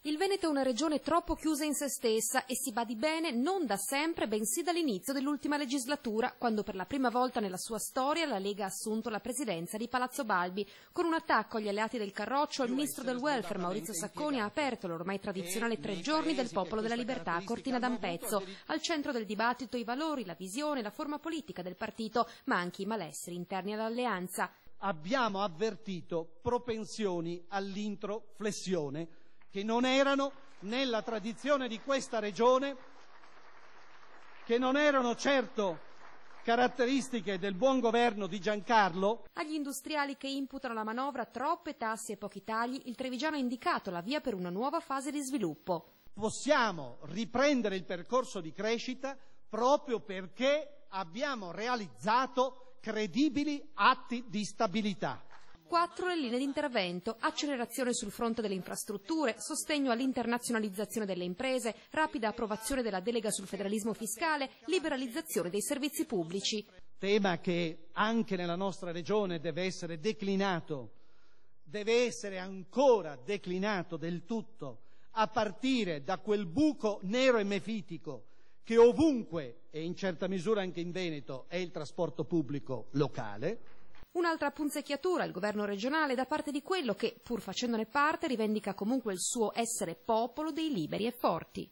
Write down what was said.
Il Veneto è una regione troppo chiusa in se stessa e si badi bene non da sempre, bensì dall'inizio dell'ultima legislatura, quando per la prima volta nella sua storia la Lega ha assunto la presidenza di Palazzo Balbi. Con un attacco agli alleati del Carroccio, il ministro del welfare Maurizio Sacconi ha aperto l'ormai tradizionale 3 giorni del Popolo della Libertà a Cortina d'Ampezzo. Al centro del dibattito i valori, la visione, la forma politica del partito, ma anche i malesseri interni all'alleanza. Abbiamo avvertito propensioni all'introflessione che non erano nella tradizione di questa regione, che non erano certo caratteristiche del buon governo di Giancarlo. Agli industriali che imputano la manovra troppe tasse e pochi tagli, il trevigiano ha indicato la via per una nuova fase di sviluppo. Possiamo riprendere il percorso di crescita proprio perché abbiamo realizzato credibili atti di stabilità. 4 le linee di intervento: accelerazione sul fronte delle infrastrutture, sostegno all'internazionalizzazione delle imprese, rapida approvazione della delega sul federalismo fiscale, liberalizzazione dei servizi pubblici. Tema che anche nella nostra regione deve essere declinato, deve essere ancora declinato del tutto, a partire da quel buco nero e mefitico che ovunque, e in certa misura anche in Veneto, è il trasporto pubblico locale. Un'altra punzecchiatura, il governo regionale, da parte di quello che, pur facendone parte, rivendica comunque il suo essere popolo dei liberi e forti.